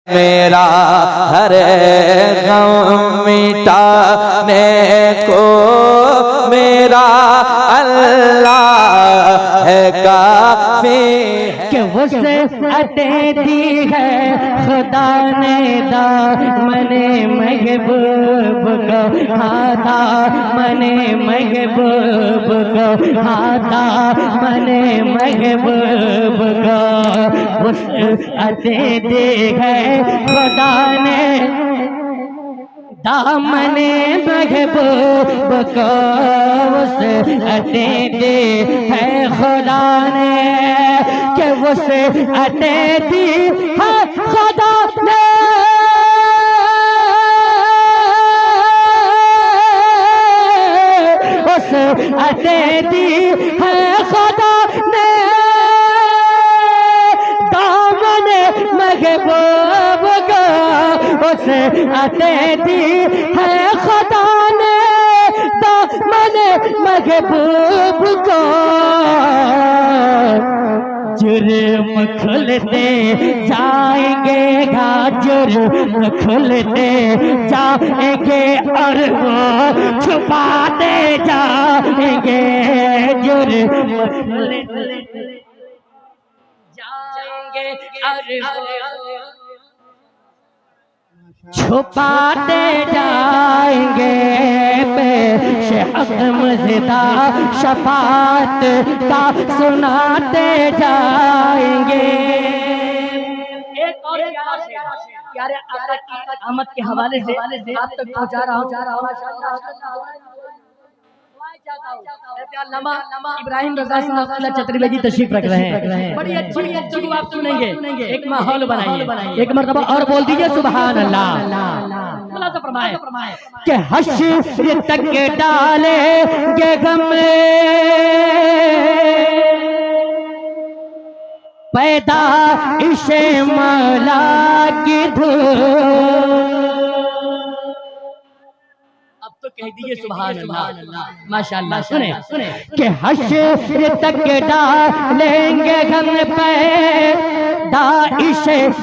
میرا ہر غم مٹانے کو میرا اللہ ہے کافی کہ وسعتیں دی ہے خدا نے دامن محبوب کو دامن محبوب کو دامن محبوب کو وسعتیں دی ہے خدا نے دامن محبوب کو وسعتیں دی ہے خدا نے کہ وسعتیں دی ہے خدا نے وسعتیں دی ہے خدا نے دامن محبوب کو وسعتیں دی ہے خدا نے دامن محبوب کو جرم کھلتے جائیں گے گا جرم کھلتے جائیں گے اور وہ چھپاتے جائیں گے جرم کھلتے جائیں گے اور وہ چھپاتے جائیں گے پیش حق مزدہ شفاعت کا سناتے جائیں گے ایک اور پیارے آقا کی آمد کے حوالے سے آپ تک پہنچا رہا ہوں ابراہیم رضا صاحب اللہ چتری بجی تشریف رکھ رہے ہیں بڑی اچھی گفتگو آپ سنیں گے ایک ماحول بنائیے ایک مرتبہ اور بول دیجئے سبحان اللہ اللہ فرمائے کہ حشر تک ڈالے گے غم پیدائش مولا کی دھوم کہہ دیجئے سبحان اللہ ماشاءاللہ سنیں کہ حشر تک ڈالیں گے غم پیدائش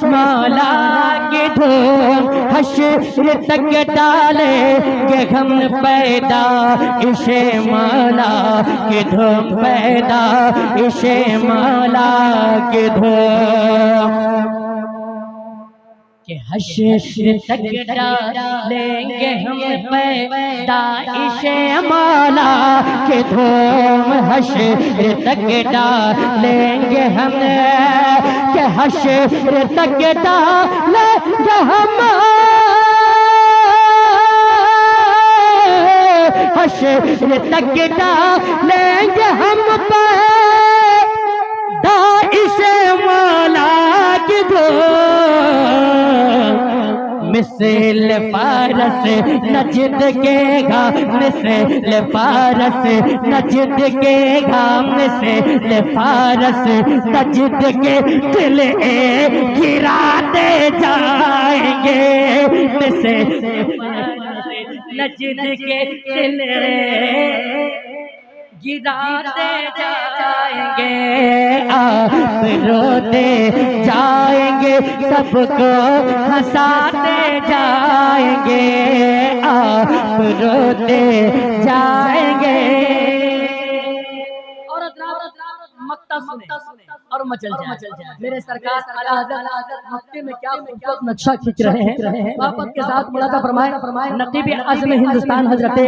مولا کی دھوم حشر تک ڈالیں گے غم پیدائش مولا کی دھوم پیدائش مولا کی دھوم کہ حشر تک ڈالیں گے ہم پیدائش مولا کے دھوم حشر تک ڈالیں گے ہم کہ حشر تک ڈالیں گے ہم حشر تک ڈالیں گے ہم پیدائش مولا کی دھوم مثل فارس نجد کے گا مثل فارس نجد کے گا مثل فارس نجد کے دل گراتے جائیں گے مثل نجد کے دل گراتے جائیں گے آپ روتے جائیں گے سب کو ہنساتے جائیں گے آپ روتے جائیں گے اور مچل جائے میرے سرکار اعلیٰ حضرت مکے میں کیا خوبصورت نقشہ کھینچ رہے ہیں محبت کے ساتھ ملاحظہ فرمائیں نقیب اعظم ہندوستان حضرت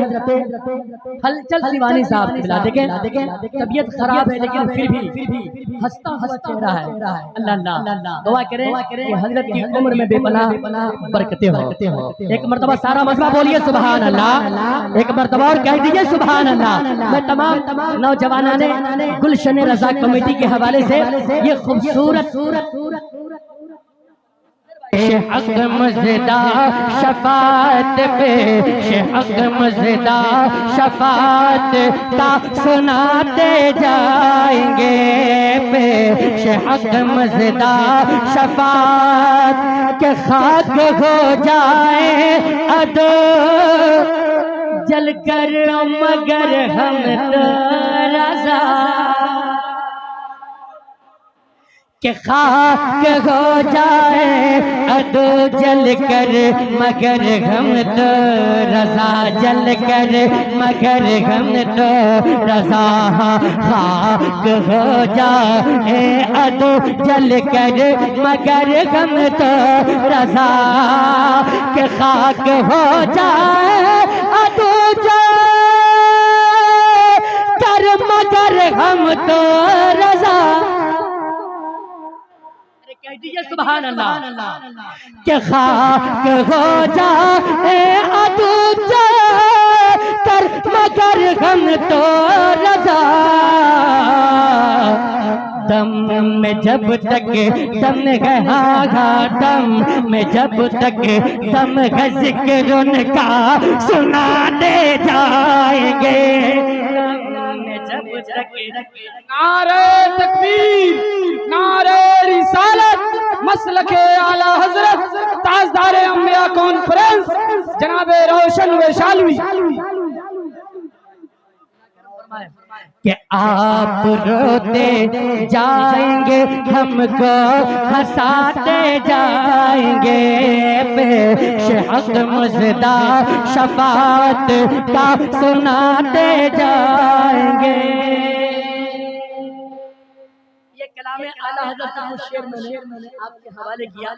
ہلچل سیوانی صاحب قبلہ دیکھیں طبیعت خراب ہے لیکن پھر بھی ہنستا ہوا چہرہ ہے اللہ اللہ دعا کریں کہ حضرت کی عمر میں بے پناہ برکتیں ہوں ایک مرتبہ سارا مجمع بولیے سبحان اللہ ایک مرتبہ اور کہہ دیجئے سبحان اللہ میں تمام نوجوانوں نے گلشن رضا کمیٹی کے حوالے سے یہ خوبصورت حق مزدہ شفاعت پیش حق مزدہ شفاعت تا سناتے جائیں گے پیش حق مزدہ شفاعت کے خاک ہو جائے ادو جل کر مگر ہم تو رضا کہ خاک ہو جائے عدو جل کر مگر غم تو رضا جل کر مگر غم تو رضا خاک ہو جائے عدو جل کر مگر غم تو رضا کہ خاک ہو جائے عدو جل کر مگر غم تو رضا کہہ دیجئے سبحان اللہ کہ خاک ہو جائے عدو کر مگر غم تو رضا دم میں جب تک دم ہے دم میں جب تک دم ہے ذکر ان کا سناتے جائیں گے جب تک نعرہ تکبیر، نعرہ رسالت، مسلک اعلی حضرت تاجدار انبیاء کانفرنس جناب روشن ویشالوی کہ آپ روتے جائیں گے ہم کو ہنساتے جائیں گے پیش حق مزدہ شفاعت کا سناتے جائیں گے یہ کلام اعلیٰ حضرت کا شعر میں نے آپ کے حوالے کیا